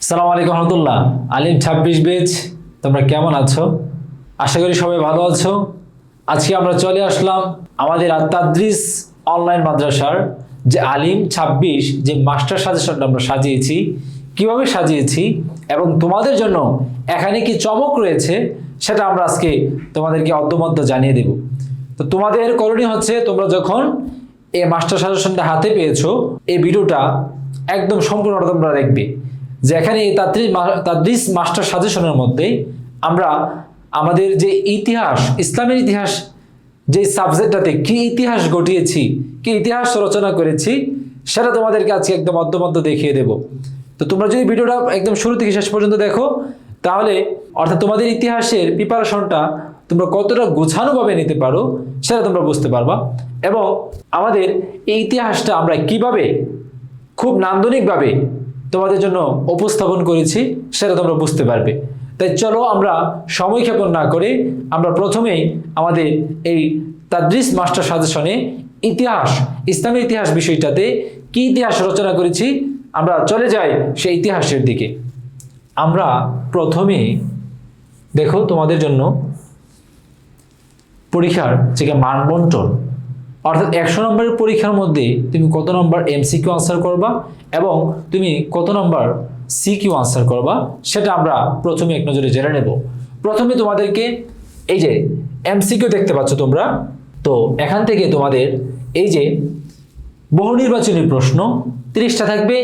আসসালামু আলাইকুম রহমতুল্লাহ। আলিম 26 বেচ, তোমরা কেমন আছো? আশা করি সবাই ভালো আছো। আজকে আমরা চলে আসলাম আমাদের আত-তাদরিস অনলাইন মাদ্রাসার যে আলিম 26 যে মাস্টার সাজেশনটা আমরা সাজিয়েছি, কিভাবে সাজিয়েছি এবং তোমাদের জন্য এখানে কি চমক রয়েছে সেটা আমরা আজকে তোমাদেরকে অদ্যমদ্য জানিয়ে দেব। তো তোমাদের করণীয় হচ্ছে, তোমরা যখন এই মাস্টার সাজেশনটা হাতে পেয়েছো, এই ভিডিওটা একদম সম্পূর্ণটা তোমরা দেখবে। যে এখানে এই তাদরিস মাস্টার সাজেশনের মধ্যে আমরা আমাদের যে ইতিহাস, ইসলামের ইতিহাস, যে সাবজেক্টটাতে কি ইতিহাস ঘটিয়েছি, কি ইতিহাস রচনা করেছি, সেটা তোমাদেরকে আজকে একদম অদ্যমদ্য দেখিয়ে দেব। তো তোমরা যদি ভিডিওটা একদম শুরু থেকে শেষ পর্যন্ত দেখো, তাহলে অর্থাৎ তোমাদের ইতিহাসের প্রিপারেশনটা তোমরা কতটা গোছানোভাবে নিতে পারো সেটা তোমরা বুঝতে পারবা। এবং আমাদের এই ইতিহাসটা আমরা কিভাবে খুব নান্দনিকভাবে তোমাদের জন্য উপস্থাপন করেছি সেটা তোমরা বুঝতে পারবে। তাই চলো আমরা সময় ক্ষেপণ না করে আমরা প্রথমেই আমাদের এই তাদরিস মাস্টার সাজেশনে ইতিহাস, ইসলামের ইতিহাস বিষয়টাতে কি ইতিহাস রচনা করেছি আমরা চলে যাই সেই ইতিহাসের দিকে। আমরা প্রথমে দেখো তোমাদের জন্য পরীক্ষার যে মান বন্টন, অর্থাৎ 100 নম্বরের পরীক্ষার মধ্যে তুমি কত নম্বর এমসিকিউ আনসার করবা এবং তুমি কত নম্বর সিকিউ আনসার করবা সেটা আমরা প্রথমে এক নজরে জেনে নেব। প্রথমে তোমাদেরকে এই যে এমসিকিউ দেখতে পাচ্ছ তোমরা, তো এখান থেকে তোমাদের এই যে বহু নির্বাচনী প্রশ্ন 30টা থাকবে,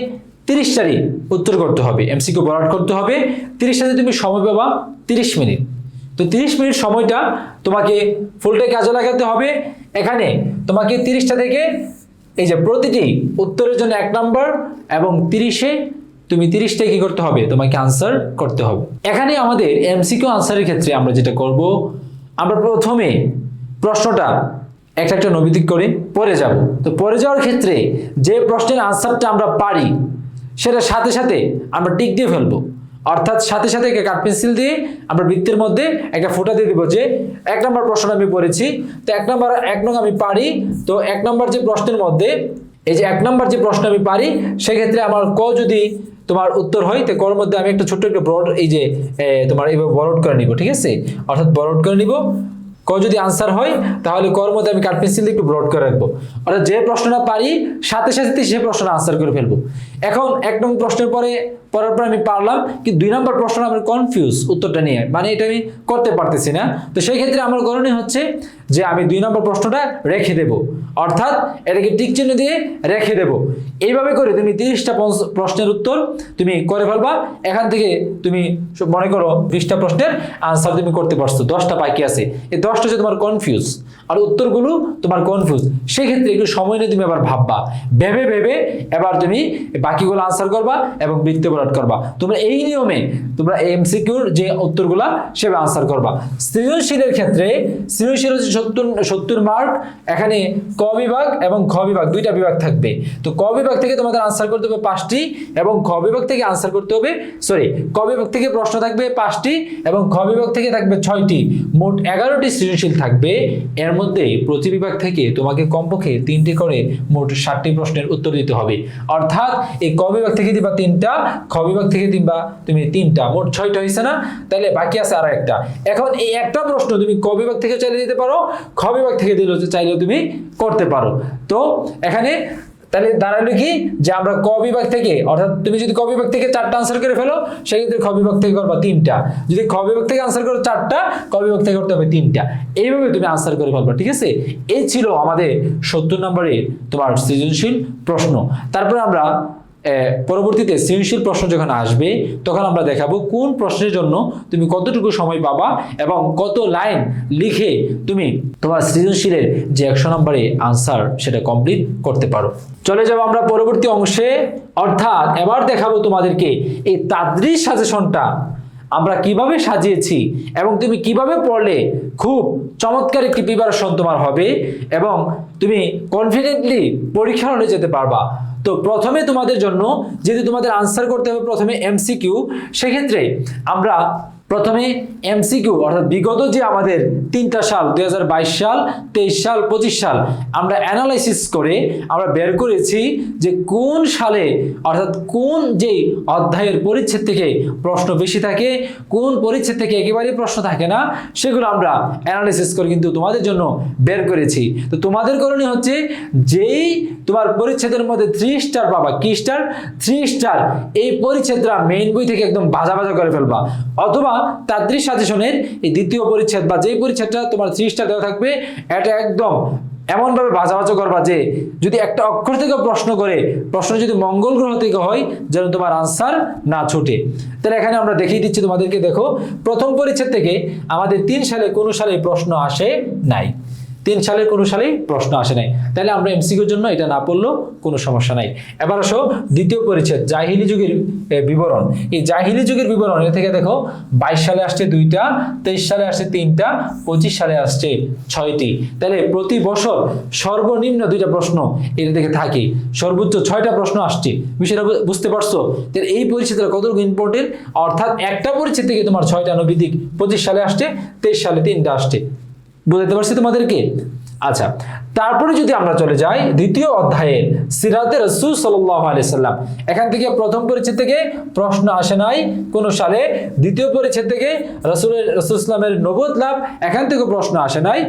30টারই উত্তর করতে হবে, এমসিকিউ বরাদ করতে হবে। 30টাতে তুমি সময় পাবা 30 মিনিট। তো 30 মিনিট সময়টা তোমাকে ফুলটাই কাজে লাগাতে হবে। এখানে তোমাকে 30টা থেকে এই যে প্রতিটি উত্তরের জন্য 1 নাম্বার এবং 30-এ তুমি 30টাই কি করতে হবে, তোমাকে আনসার করতে হবে। এখানে আমাদের এমসিকিউ আনসারের ক্ষেত্রে আমরা যেটা করব, আমরা প্রথমে প্রশ্নটা একটা নৈবিত্তিক করে পড়ে যাব। তো পড়ে যাওয়ার ক্ষেত্রে যে প্রশ্নের আনসারটা আমরা পারি সেটা সাথে সাথে আমরা টিক দিয়ে ফেলবো, অর্থাৎ সাথে সাথে কাঠ পেন্সিল দিয়ে আমরা বৃত্তের মধ্যে একটা ফোঁটা দিয়ে দিব যে 1 নম্বর প্রশ্নটা আমি পড়েছি, তো 1 নং আমি পারি। তো 1 নম্বর যে প্রশ্নের মধ্যে এই যে 1 নম্বর যে প্রশ্ন আমি পারি, সেক্ষেত্রে আমার ক যদি তোমার উত্তর হয়, তো কর মধ্যে আমি একটা ছোট্ট একটা ব্রড এই যে তোমার এইভাবে বরড করে নিব, ঠিক আছে, অর্থাৎ বরড করে নিব। ক যদি আনসার হয় তাহলে কর মধ্যে আমি কাঠ পেন্সিল দিয়ে একটু ব্রড করে রাখবো, অর্থাৎ যে প্রশ্নটা পারি সাথে সাথে সে প্রশ্নটা আনসার করে ফেলবো। এখন 1 নং প্রশ্নের পড়ার পর আমি পারলাম, কিন্তু 2 নম্বর প্রশ্ন আমি কনফিউজ উত্তরটা নিয়ে, মানে এটা আমি করতে পারতেছি না। তো সেই ক্ষেত্রে আমার করণীয় হচ্ছে যে আমি 2 নম্বর প্রশ্নটা রেখে দেব, অর্থাৎ এটাকে টিক চিহ্ন দিয়ে রেখে দেব। এইভাবে করে তুমি 30টা প্রশ্নের উত্তর তুমি করে ফেলবা। এখান থেকে তুমি মনে করো 20টা প্রশ্নের আনসার তুমি করতে পারছো, 10টা বাকি আছে। এই 10টা হচ্ছে তোমার কনফিউজ আর উত্তরগুলো তোমার কনফিউজ। সেক্ষেত্রে একটু সময় নিয়ে তুমি আবার ভাববা, ভেবে এবার তুমি বাকিগুলো আনসার করবা এবং বৃত্তে বরাদ করবা। তোমরা এই নিয়মে তোমরা এমসিকিউর যে উত্তরগুলা সেভাবে আনসার করবা। সৃজনশীলের ক্ষেত্রে সৃজনশীল হচ্ছে 70 মার্ক। এখানে ক বিভাগ এবং খ বিভাগ 2টা বিভাগ থাকবে। তো ক বিভাগ থেকে তোমাদের আনসার করতে হবে 5টি এবং খ বিভাগ থেকে আনসার করতে হবে ক বিভাগ থেকে প্রশ্ন থাকবে 5টি এবং খ বিভাগ থেকে থাকবে 6টি, মোট 11টি সৃজনশীল থাকবে। এর মধ্যে প্রতি বিভাগ থেকে তোমাকে কমপক্ষে 3টি করে মোট 60টি প্রশ্নের উত্তর দিতে হবে। অর্থাৎ এই ক বিভাগ থেকে দিবা 3টা, খ বিভাগ থেকে দিবা তুমি 3টা, মোট 6টা হয়েছে না? তাহলে বাকি আছে আর একটা। এখন এই একটা প্রশ্ন তুমি ক বিভাগ থেকে চাইলে দিতে পারো, খ বিভাগ থেকে দিলেও চাইলেও তুমি করতে পারো। তো এখানে তাহলে দাঁড়ালো কি যে আমরা ক বিভাগ থেকে, অর্থাৎ তুমি যদি ক বিভাগ থেকে 4টা আনসার করে ফেলো, সেক্ষেত্রে খ বিভাগ থেকে করবা 3টা। যদি খ বিভাগ থেকে আনসার করো 4টা, ক বিভাগ থেকে করতে হবে 3টা। এইভাবে তুমি আনসার করে ফেলবা, ঠিক আছে? এই ছিল আমাদের 70 নম্বরের তোমার সৃজনশীল প্রশ্ন। তারপরে আমরা পরবর্তীতে সৃজনশীল প্রশ্ন যখন আসবে তখন আমরা দেখাবো কোন প্রশ্নের জন্য তুমি কতটুকু সময় পাবা এবং কত লাইন লিখে তুমি তোমার সৃজনশীলের যে 100 নম্বরে আনসার সেটা কমপ্লিট করতে পারো। চলে যাব আমরা পরবর্তী অংশে, অর্থাৎ এবার দেখাবো তোমাদেরকে এই তাদরিস সাজেশনটা আমরা কিভাবে সাজিয়েছি এবং তুমি কিভাবে পড়লে খুব চমৎকার একটি প্রিপারেশন তোমার হবে এবং তুমি কনফিডেন্টলি পরীক্ষা হলে যেতে পারবা। তো প্রথমে তোমাদের জন্য যদি তোমাদের আনসার করতে হবে প্রথমে এমসিকিউ, সেক্ষেত্রে আমরা প্রথমে এমসিকিউ অর্থাৎ বিগত যে আমাদের 3টা সাল 2022 সাল 23 সাল 25 সাল আমরা অ্যানালাইসিস করে আমরা বের করেছি যে কোন সালে অর্থাৎ কোন যে অধ্যায়ের পরিচ্ছেদ থেকে প্রশ্ন বেশি থাকে, কোন পরিচ্ছেদ থেকে একেবারেই প্রশ্ন থাকে না, সেগুলো আমরা অ্যানালাইসিস করে কিন্তু তোমাদের জন্য বের করেছি। তো তোমাদের করণীয় হচ্ছে যেই তোমার পরিচ্ছেদের মধ্যে 3 স্টার পাবা, কি স্টার? 3 স্টার, এই পরিচ্ছেদটা মেইন বই থেকে একদম ভাজা ভাজা করে ফেলবা, অথবা তাদরিস সাজেশনের এই দ্বিতীয় পরিচ্ছেদ বা যেই পরিচ্ছেদটা তোমার 3 স্টার দেওয়া থাকবে এটা একদম এমনভাবে ভাজা ভাজা করবা যে যদি একটা অক্ষর থেকে প্রশ্ন করে, প্রশ্ন যদি মঙ্গল গ্রহ থেকে হয় যেন তোমার আনসার না ছুটে। তাহলে এখানে আমরা দেখিয়ে দিচ্ছি তোমাদেরকে, দেখো প্রথম পরিচ্ছেদ থেকে আমাদের 3 সালে কোনো সালে প্রশ্ন আসে নাই, 3 সালের কোনো সালেই প্রশ্ন আসে নাই। তাহলে আমরা এমসিকিউর জন্য এটা না পড়লেও কোনো সমস্যা নাই। এবার আসো দ্বিতীয় পরিচ্ছেদ জাহিলি যুগের বিবরণ। এই জাহিলি যুগের বিবরণ এ থেকে দেখো 22 সালে আসছে 2টা, 23 সালে আসছে 3টা, 25 সালে আসছে 6টি। তাহলে প্রতি বছর সর্বনিম্ন 2টা প্রশ্ন এটা থেকে থাকে, সর্বোচ্চ 6টা প্রশ্ন আসছে। বিষয়টা বুঝতে পারছো? তাহলে এই পরিচ্ছেদটা কতটুকু ইম্পর্টেন্ট, অর্থাৎ একটা পরিচ্ছেদ থেকে তোমার 6টা নৈবিত্তিক 25 সালে আসছে, 23 সালে 3টা আসছে। বুঝতে পারছি তোমাদেরকে? আচ্ছা, তারপরে যদি আমরা চলে যাই দ্বিতীয় অধ্যায়ের সিরাতে রাসূল সাল্লাল্লাহু আলাইহি সাল্লাম, এখান থেকে প্রথম পরিচ্ছেদ থেকে প্রশ্ন আসে নাই কোন সালে, দ্বিতীয় পরিচ্ছেদ থেকে রাসূল ইসলামের নবুয়ত লাভ, এখান থেকে প্রশ্ন আসে নাই।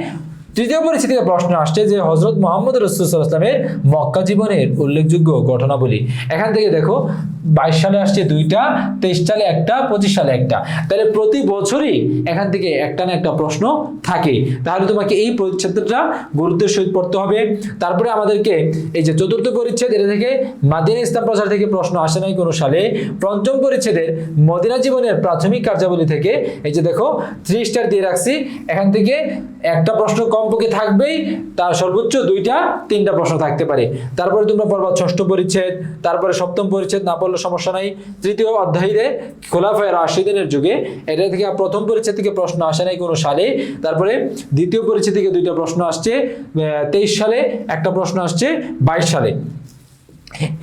তৃতীয় পরিচ্ছেদ থেকে প্রশ্ন আসছে যে হযরত মুহাম্মদ রাসূল সাল্লাল্লাহু আলাইহি ওয়াসাল্লামের মক্কা জীবনের উল্লেখযোগ্য ঘটনাবলী। এখান থেকে দেখো 22 সালে আসছে 2টা, 23 সালে 1টা, 25 সালে 1টা। তাহলে প্রতি বছরই এখান থেকে একটা না একটা প্রশ্ন থাকে। তাহলে তোমাকে এই পরিচ্ছেদটা গুরুত্বের সহিত পড়তে হবে। তারপরে আমাদেরকে এই যে চতুর্থ পরিচ্ছেদ, এটা থেকে মাদিনা ইসলাম প্রচার থেকে প্রশ্ন আসে নাই কোনো সালে। পঞ্চম পরিচ্ছেদের মদিনা জীবনের প্রাথমিক কার্যাবলী থেকে এই যে দেখো 3 স্টার দিয়ে রাখছি, এখান থেকে একটা প্রশ্ন কমপক্ষে থাকবেই, তার সর্বোচ্চ 2টা 3টা প্রশ্ন থাকতে পারে। তারপরে তোমরা পড়বা ষষ্ঠ পরিচ্ছেদ, তারপরে সপ্তম পরিচ্ছেদ না পড়লে সমস্যা নাই। তৃতীয় অধ্যায়ে খোলাফায়ে রাশিদিনের যুগে, এটা থেকে প্রথম পরিচ্ছেদ থেকে প্রশ্ন আসে নাই কোনো সালে। তারপরে দ্বিতীয় পরিচ্ছেদ থেকে 2টা প্রশ্ন আসছে 23 সালে, একটা প্রশ্ন আসছে 22 সালে।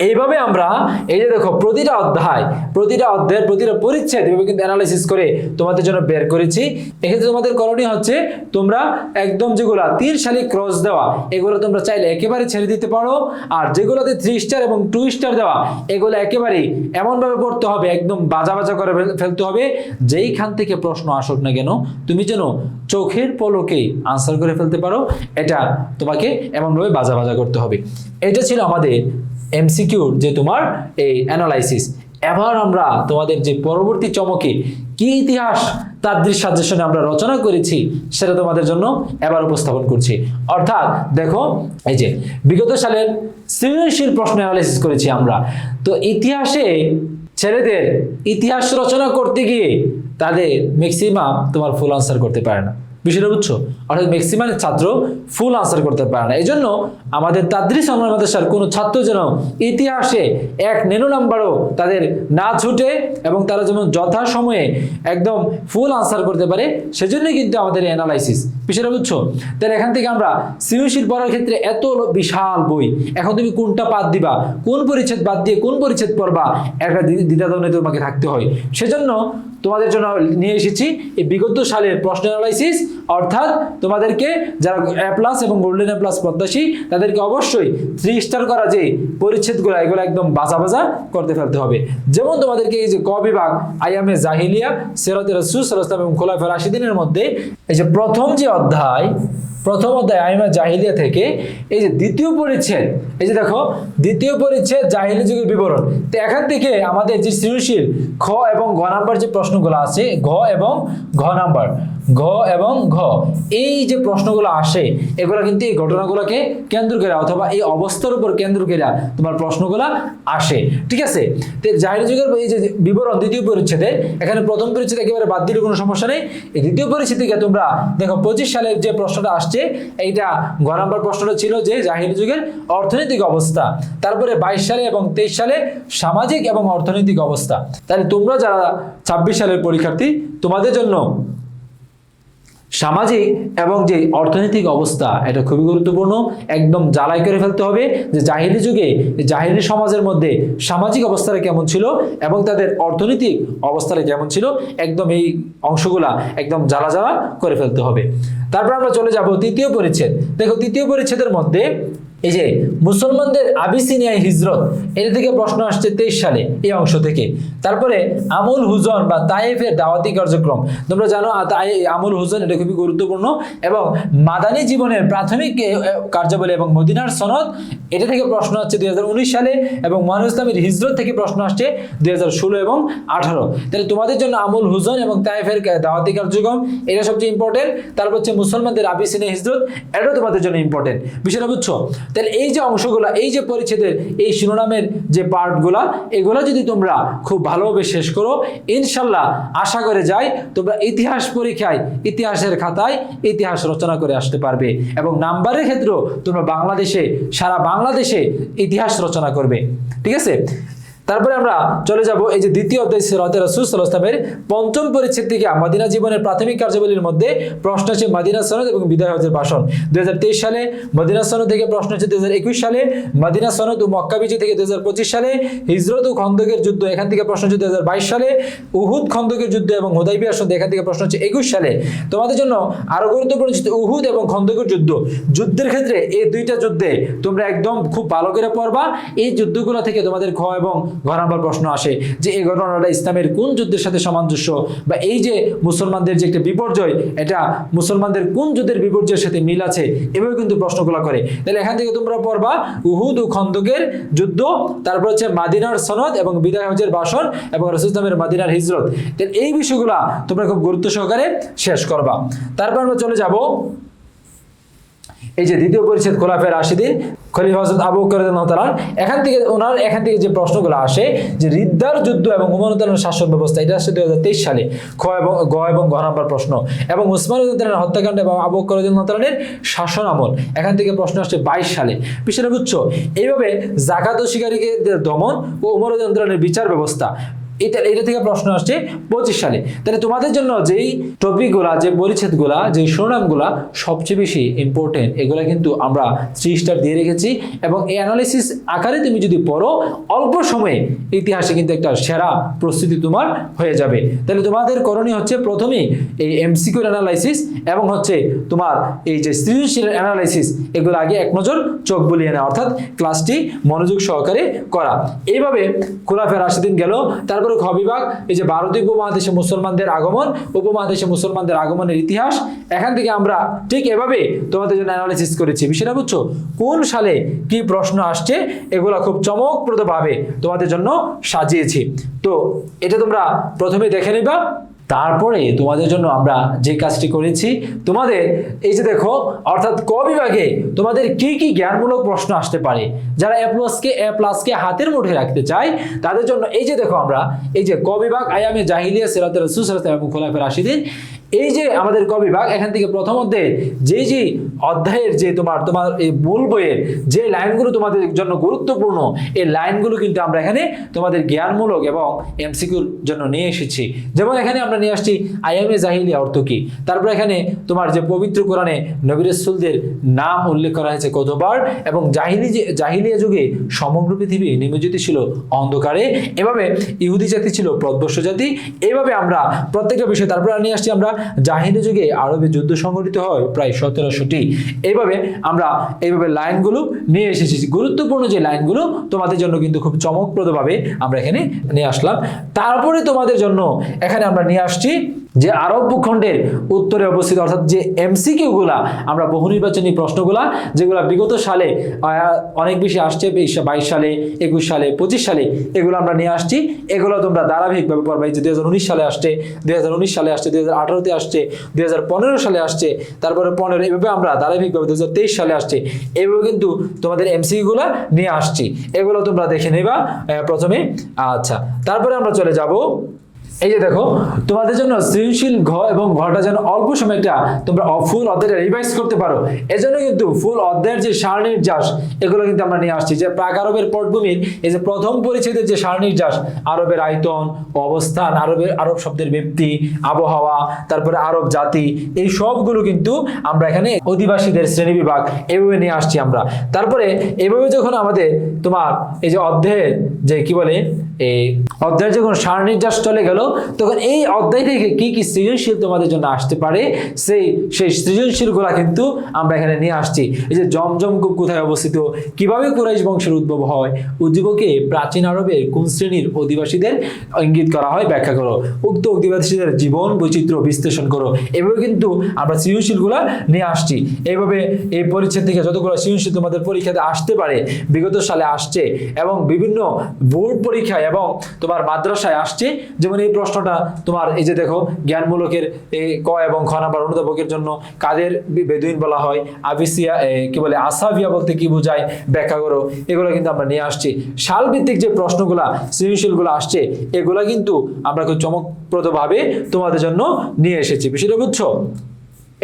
এইভাবে আমরা এই যে দেখো প্রতিটা অধ্যায়ের প্রতিটা পরিচ্ছেদ এভাবে কিন্তু অ্যানালাইসিস করে তোমাদের জন্য বের করেছি। এক্ষেত্রে তোমাদের করণীয় হচ্ছে তোমরা একদম যেগুলা 3 সালে ক্রস দেওয়া এগুলো তোমরা চাইলে একেবারে ছেড়ে দিতে পারো, আর যেগুলোতে 3 স্টার এবং 2 স্টার দেওয়া এগুলো একেবারেই এমনভাবে পড়তে হবে, একদম বাজা বাজা করে ফেলতে হবে, যেইখান থেকে প্রশ্ন আসুক না কেন তুমি যেন চোখের পলকে আনসার করে ফেলতে পারো। এটা তোমাকে এমনভাবে বাজা বাজা করতে হবে। এটা ছিল আমাদের এমসিকিউর যে তোমার এই অ্যানালাইসিস। এবার আমরা তোমাদের যে পরবর্তী চমকে কি ইতিহাস তাদরিস সাজেশনে আমরা রচনা করেছি সেটা তোমাদের জন্য এবার উপস্থাপন করছি। অর্থাৎ দেখো এই যে বিগত সালের সৃজনশীল প্রশ্ন অ্যানালাইসিস করেছি আমরা। তো ইতিহাসে ছেলেদের ইতিহাস রচনা করতে গিয়ে তাদের ম্যাক্সিমাম তোমার ফুল আনসার করতে পারে না, বিষয়টা বুঝছো? অর্থাৎ ম্যাক্সিমাম ছাত্র ফুল আনসার করতে পারে না। এই জন্য আমাদের তাদরিস অনলাইন মাদ্রাসার কোনো ছাত্র যেন ইতিহাসে 1 ন্যানো নাম্বারও তাদের না ছুটে এবং তারা যেন যথাসময়ে একদম ফুল আনসার করতে পারে, সেজন্যই কিন্তু আমাদের অ্যানালাইসিস, বিষয়টা বুঝছো? তাহলে এখান থেকে আমরা সৃজনশীল পড়ার ক্ষেত্রে এত বিশাল বই, এখন তুমি কোনটা বাদ দিবা, কোন পরিচ্ছেদ বাদ দিয়ে কোন পরিচ্ছেদ পড়বা, একটা দ্বিধাদ্বন্দ্বে তোমাকে থাকতে হয়। সেজন্য তোমাদের জন্য নিয়ে এসেছি এই বিগত সালের প্রশ্ন অ্যানালাইসিস। অর্থাৎ তোমাদেরকে যারা A+ এবং গোল্ডেন A+ প্রত্যাশী তাদেরকে অবশ্যই 3 স্টার করা যে পরিচ্ছেদগুলো এগুলো একদম বাজা বাজা করতে ফেলতে হবে। যেমন তোমাদেরকে এই যে ক বিভাগ আইয়ামে জাহিলিয়া, সিরাতে রাসূল সাল্লাল্লাহু আলাইহি ওয়াসাল্লাম এবং খোলাফায়ে রাশিদিনের মধ্যে এই যে প্রথম অধ্যায় আইয়ামে জাহিলিয়া থেকে এই যে দ্বিতীয় পরিচ্ছেদ, এই যে দেখো দ্বিতীয় পরিচ্ছেদ জাহিলি যুগের বিবরণ। তো এখান থেকে আমাদের যে সৃজনশীল খ এবং ঘ নাম্বার যে প্রশ্নগুলো আছে, ঘ এবং ঘ এই যে প্রশ্নগুলো আসে এগুলো কিন্তু এই ঘটনাগুলোকে কেন্দ্র করে অথবা এই অবস্থার উপর কেন্দ্র করে তোমার প্রশ্নগুলো আসে, ঠিক আছে? তো জাহিলি যুগের এই যে বিবরণ দ্বিতীয় পরিচ্ছেদে, এখানে প্রথম পরিচ্ছেদ একেবারে বাদ দিলে কোনো সমস্যা নেই। এই দ্বিতীয় পরিচ্ছেদ থেকে তোমরা দেখো 25 সালের যে প্রশ্নটা আসছে, এইটা ঘ নাম্বার প্রশ্নটা ছিল যে জাহিলি যুগের অর্থনৈতিক অবস্থা। তারপরে 22 সালে এবং 23 সালে সামাজিক এবং অর্থনৈতিক অবস্থা। তাহলে তোমরা যারা 26 সালের পরীক্ষার্থী তোমাদের জন্য সামাজিক এবং যে অর্থনৈতিক অবস্থা এটা খুবই গুরুত্বপূর্ণ, একদম জ্বালাই করে ফেলতে হবে যে জাহিলি যুগে জাহিলি সমাজের মধ্যে সামাজিক অবস্থাটা কেমন ছিল এবং তাদের অর্থনৈতিক অবস্থাটা কেমন ছিল, একদম এই অংশগুলা একদম জ্বালা জ্বালা করে ফেলতে হবে। তারপর আমরা চলে যাব তৃতীয় পরিচ্ছেদ। দেখো তৃতীয় পরিচ্ছেদের মধ্যে এই যে মুসলমানদের আবিসিনিয়ায় হিজরত, এটা থেকে প্রশ্ন আসছে 23 সালে এই অংশ থেকে। তারপরে আমুল হুজন বা তায়েফের দাওয়াতি কার্যক্রম, তোমরা জানো আমুল হুজন এটা খুবই গুরুত্বপূর্ণ, এবং মাদানী জীবনের প্রাথমিক কার্যাবলী এবং মদিনার সনদ, এটা থেকে প্রশ্ন আসছে 2019 সালে, এবং মহান ইসলামের হিজরত থেকে প্রশ্ন আসছে 2016 এবং 18। তাহলে তোমাদের জন্য আমুল হুজন এবং তায়েফের দাওয়াতি কার্যক্রম এটা সবচেয়ে ইম্পর্টেন্ট। তারপর হচ্ছে মুসলমানদের আবিসিনিয়া হিজরত, এটাও তোমাদের জন্য ইম্পর্টেন্ট, বিষয়টা বুঝছো? তাহলে এই যে অংশগুলা, এই যে পরিচ্ছেদের এই শিরোনামের যে পার্টগুলা, এগুলা যদি তোমরা খুব ভালোভাবে শেষ করো, ইনশাল্লাহ আশা করে যাই তোমরা ইতিহাস পরীক্ষায় ইতিহাসের খাতায় ইতিহাস রচনা করে আসতে পারবে, এবং নাম্বারের ক্ষেত্রেও তোমরা বাংলাদেশে, সারা বাংলাদেশে ইতিহাস রচনা করবে। ঠিক আছে? তারপরে আমরা চলে যাব এই যে দ্বিতীয় অধ্যায় সিরাতে রাসূল সাল্লাল্লাহু আলাইহি ওয়াসাল্লামের পঞ্চম পরিচ্ছেদ থেকে মদিনা জীবনের প্রাথমিক কার্যাবলীর মধ্যে প্রশ্ন আছে মদিনা সনদ এবং বিদায় হজের ভাষণ 2023 সালে, মদিনা সনদ থেকে প্রশ্ন আছে 2021 সালে, মদিনা সনদ ও মক্কা বিজয় থেকে 2025 সালে, হিজরত ও খন্দকের যুদ্ধ এখান থেকে প্রশ্ন আছে 2022 সালে, উহুদ খন্দকের যুদ্ধ এবং হুদাইবিয়া সন্ধি এখান থেকে প্রশ্ন আছে 21 সালে। তোমাদের জন্য আরো গুরুত্বপূর্ণ উহুদ এবং খন্দকের যুদ্ধ, যুদ্ধের ক্ষেত্রে এই দুইটা যুদ্ধে তোমরা একদম খুব ভালো করে পড়বা। এই যুদ্ধগুলো থেকে তোমাদের খ এবং ঘ নাম্বার প্রশ্ন আসে যে এই ঘটনাটা ইসলামের কোন যুদ্ধের সাথে সামঞ্জস্য, বা এই যে মুসলমানদের যে একটা বিপর্যয়, এটা মুসলমানদের কোন যুদ্ধের বিপর্যয়ের সাথে মিল আছে, এভাবে কিন্তু প্রশ্নগুলো করে। তাহলে এখান থেকে তোমরা পড়বা উহুদ ও খন্দকের যুদ্ধ, তারপর হচ্ছে মাদিনার সনদ এবং বিদায় হজের ভাষণ এবং রাসূল ইসলামের মাদিনার হিজরত। তাহলে এই বিষয়গুলা তোমরা খুব গুরুত্ব সহকারে শেষ করবা। তারপর আমরা চলে যাব এই যে দ্বিতীয় পরিচ্ছেদ খোলাফায়ে রাশিদিন, খলিফা হযরত আবু বকর রাদিয়াল্লাহু তাআলা, এখান থেকে যে প্রশ্নগুলো আসে যে রিদ্দার যুদ্ধ এবং উমর রাদিয়াল্লাহু শাসন ব্যবস্থা, এটা আসছে 2023 সালে, গ এবং ঘ নাম্বার প্রশ্ন, এবং উসমান রাদিয়াল্লাহু হত্যাকাণ্ড এবং আবু বকর রাদিয়াল্লাহু তাআলার শাসন আমল, এখান থেকে প্রশ্ন আসছে 22 সালে। বিষয়টা বুঝছো? এইভাবে যাকাত অস্বীকারীদের দমন ও উমর রাদিয়াল্লাহু বিচার ব্যবস্থা, এটা থেকে প্রশ্ন আসছে 25 সালে। তাহলে তোমাদের জন্য যেই টপিকগুলা, যে পরিচ্ছেদগুলা, যে শিরোনামগুলা সবচেয়ে বেশি ইম্পর্টেন্ট, এগুলা কিন্তু আমরা 3 স্টার দিয়ে রেখেছি, এবং এই অ্যানালাইসিস আকারে তুমি যদি পড়ো অল্প সময়ে ইতিহাসে কিন্তু একটা সেরা প্রস্তুতি তোমার হয়ে যাবে। তাহলে তোমাদের করণীয় হচ্ছে প্রথমেই এই এমসিকিউ অ্যানালাইসিস এবং হচ্ছে তোমার এই যে সৃজনশীল অ্যানালাইসিস, এগুলো আগে এক নজর চোখ বুলিয়ে নেওয়া, অর্থাৎ ক্লাসটি মনোযোগ সহকারে করা। এইভাবে খোলাফায়ে রাশিদিন গেল। তারপর খ বিভাগ, এই যে ভারতীয় উপমহাদেশে মুসলমানদের আগমন, উপমহাদেশে মুসলমানদের আগমনের ইতিহাস, এখান থেকে আমরা ঠিক এভাবে তোমাদের জন্য অ্যানালাইসিস করেছি। বিষয়টা বুঝছো? কোন সালে কি প্রশ্ন আসছে, এগুলো খুব চমকপ্রদভাবে তোমাদের জন্য সাজিয়েছি। তো এটা তোমরা প্রথমে দেখে নিবা। তারপরে তোমাদের জন্য আমরা যে কাজটি করেছি, তোমাদের এই যে দেখো, অর্থাৎ ক বিভাগে তোমাদের কি কি জ্ঞানমূলক প্রশ্ন আসতে পারে, যারা এ প্লাসকে হাতের মুঠে রাখতে চায় তাদের জন্য এই যে দেখো, আমরা এই যে ক বিভাগ আয়ামে জাহিলিয়া সিরাতে রাসূল সাল্লাল্লাহু আলাইহি ওয়াসাল্লাম এবং খোলাফায়ে রাশিদিন, এই যে আমাদের ক বিভাগ, এখান থেকে প্রথম অধ্যায়ে যে অধ্যায়ের যে তোমার এই মূল বইয়ের যে লাইনগুলো তোমাদের জন্য গুরুত্বপূর্ণ, এই লাইনগুলো কিন্তু আমরা এখানে তোমাদের জ্ঞানমূলক এবং এমসিকিউর জন্য নিয়ে এসেছি। যেমন এখানে আমরা নিয়ে আসছি আয়ামে জাহিলিয়া অর্থ কি, তারপর এখানে তোমার যে পবিত্র কোরআনে নবী রাসূলদের নাম উল্লেখ করা হয়েছে কতবার, এবং জাহিলিয়া যুগে সমগ্র পৃথিবী নিমজ্জিত ছিল অন্ধকারে, এভাবে ইহুদি জাতি ছিল প্রদবর্ষ জাতি, এইভাবে আমরা প্রত্যেকটা বিষয়। তারপর নিয়ে আসছি আমরা জাহিলি যুগে আরবে যুদ্ধ সংঘটিত হয় প্রায় 1700টি। এইভাবে আমরা লাইনগুলো নিয়ে এসেছি, গুরুত্বপূর্ণ যে লাইনগুলো তোমাদের জন্য কিন্তু খুব চমকপ্রদভাবে আমরা এখানে নিয়ে আসলাম। তারপরে তোমাদের জন্য এখানে আমরা নিয়ে আসছি যে আরব ভূখণ্ডের উত্তরে অবস্থিত, অর্থাৎ যে এমসিকিউ গুলা, আমরা বহু নির্বাচনী প্রশ্নগুলা যেগুলা বিগত সালে অনেক বেশি আসছে, 22 সালে, 21 সালে, 25 সালে, এগুলো আমরা নিয়ে আসছি। এগুলো তোমরা ধারাবাহিকভাবে পড়বা। এই যে 2019 সালে আসছে, 2019 সালে আসছে, 2018-তে আসছে, 2015 সালে আসছে, তারপরে 15, এইভাবে আমরা ধারাবাহিকভাবে 2023 সালে আসছে, এইভাবে কিন্তু তোমাদের এমসিকিউ গুলা নিয়ে আসছি। এগুলো তোমরা দেখে নেবা প্রথমে। আচ্ছা, তারপরে আমরা চলে যাব এই যে দেখো, তোমাদের জন্য সৃজনশীল ঘ এবং ঘটা যেন অল্প সময় একটা তোমরা ফুল অধ্যায়টা রিভাইজ করতে পারো, এজন্য কিন্তু ফুল অধ্যায়ের যে সারনির্যাস এগুলো কিন্তু আমরা নিয়ে আসছি। যে প্রাক আরবের পটভূমির এই যে প্রথম পরিচ্ছেদের যে সারনির্যাস, আরবের আয়তন, অবস্থান, আরব শব্দের ব্যক্তি, আবহাওয়া, তারপরে আরব জাতি, এই সবগুলো কিন্তু আমরা এখানে অধিবাসীদের শ্রেণী বিভাগ এইভাবে নিয়ে আসছি আমরা। তারপরে এইভাবে যখন আমাদের তোমার এই যে অধ্যায়ের যে কি বলে এই অধ্যায়ের যখন সারনির্যাস চলে গেল, তখন এই অধ্যায় থেকে কি কি সৃজনশীল তোমাদের জন্য আসতে পারে সেই সৃজনশীল গুলা কিন্তু আমরা এখানে নিয়ে আসছি। এই যে জমজম কূপ কোথায় অবস্থিত, কিভাবে কুরাইশ বংশের উদ্ভব হয়, উদ্দীপকে প্রাচীন আরবের কোন শ্রেণীর অধিবাসীদের ইঙ্গিত করা হয় ব্যাখ্যা করো, উক্ত অধিবাসীদের জীবন বৈচিত্র্য বিশ্লেষণ করো। এভাবে কিন্তু আমরা সৃজনশীল গুলা নিয়ে আসছি। এইভাবে এই পরিচ্ছেদ থেকে যতগুলো সৃজনশীল তোমাদের পরীক্ষাতে আসতে পারে, বিগত সালে আসছে এবং বিভিন্ন বোর্ড পরীক্ষায় এবং তোমার মাদ্রাসায় আসছে। যেমন এই প্রশ্নটা তোমার এই যে দেখো, জ্ঞানমূলকের ক এবং খ নাম্বার অনুধাবকের জন্য কাদের বেদুইন বলা হয়, আবিসিয়া কি বলে আসাভিয়া বলতে কি বোঝায় ব্যাখ্যা করো। এগুলো কিন্তু আমরা নিয়ে আসছি। সাল ভিত্তিক যে প্রশ্নগুলা সৃজনশীলগুলো আসছে, এগুলা কিন্তু আমরা খুব চমকপ্রদভাবে তোমাদের জন্য নিয়ে এসেছি। বিষয়টা বুঝছো?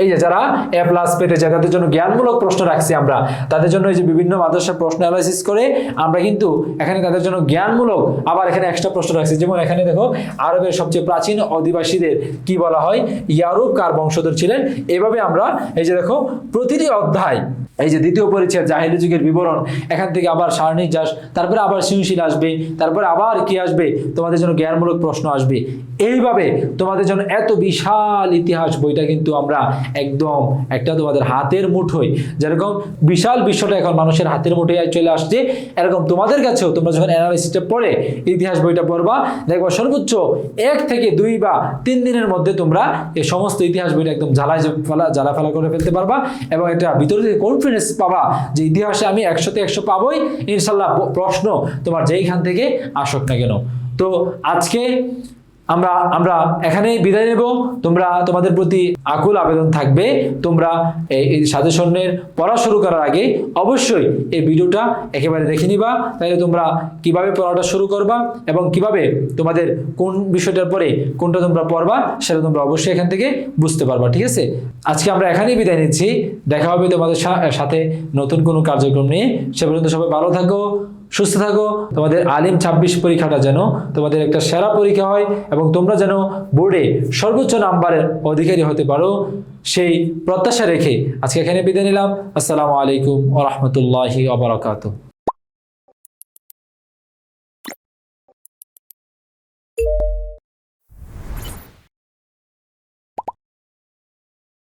এই যে যারা এ প্লাস পেতে যায় তাদের জন্য জ্ঞানমূলক প্রশ্ন রাখছি আমরা, তাদের জন্য এই যে বিভিন্ন মাদ্রাসার প্রশ্ন অ্যানালাইসিস করে আমরা কিন্তু এখানে তাদের জন্য জ্ঞানমূলক আবার এখানে এক্সট্রা প্রশ্ন রাখছি। যেমন এখানে দেখো, আরবের সবচেয়ে প্রাচীন অধিবাসীদের কি বলা হয়, ইয়ারুব কার বংশধর ছিলেন। এভাবে আমরা এই যে দেখো প্রতিটি অধ্যায়, এই যে দ্বিতীয় পরিচ্ছেদ জাহেলি যুগের বিবরণ, এখান থেকে আবার সারনির্যাস, তারপরে আবার সৃজনশীল আসবে, তারপরে আবার কি আসবে, তোমাদের জন্য জ্ঞানমূলক প্রশ্ন আসবে। এইভাবে তোমাদের জন্য এত বিশাল ইতিহাস বইটা কিন্তু আমরা একদম একটা তোমাদের হাতের মুঠোয়, যেরকম বিশাল বিশ্বটা এখন মানুষের হাতের মুঠোয় চলে আসছে, এরকম তোমাদের কাছেও তোমরা যখন অ্যানালাইসিসটা পড়ে ইতিহাস বইটা পড়বা, দেখবা সর্বোচ্চ 1 থেকে 2 বা 3 দিনের মধ্যে তোমরা এই সমস্ত ইতিহাস বইটা একদম জ্বালাফেলা করে ফেলতে পারবা এবং এটা ভিতর থেকে কনফিডেন্স পাবা যে ইতিহাসে আমি 100তে 100 পাবোই ইনশাল্লাহ, প্রশ্ন তোমার যেইখান থেকে আসুক না কেন। তো আজকে আমরা এখানেই বিদায় নেব। তোমাদের প্রতি আকুল আবেদন থাকবে, তোমরা এই সাজেশনের পড়া শুরু করার আগে অবশ্যই এই ভিডিওটা একেবারে দেখে নিবা, তাহলে তোমরা কিভাবে পড়াটা শুরু করবা এবং কিভাবে তোমাদের কোন বিষয়টার পরে কোনটা তোমরা পড়বা সেটা তোমরা অবশ্যই এখান থেকে বুঝতে পারবা। ঠিক আছে, আজকে আমরা এখানেই বিদায় নিচ্ছি। দেখা হবে তোমাদের সাথে নতুন কোনো কার্যক্রম নিয়ে। সে পর্যন্ত সবাই ভালো থাকো, সুস্থ থাকো। তোমাদের আলিম 26 পরীক্ষাটা যেন তোমাদের একটা সেরা পরীক্ষা হয় এবং তোমরা যেন বোর্ডে সর্বোচ্চ নাম্বারের অধিকারী হতে পারো, সেই প্রত্যাশা রেখে আজকে এখানে বিদায় নিলাম। আসসালামু আলাইকুম ওয়া রাহমাতুল্লাহি ওয়া বারাকাতুহু।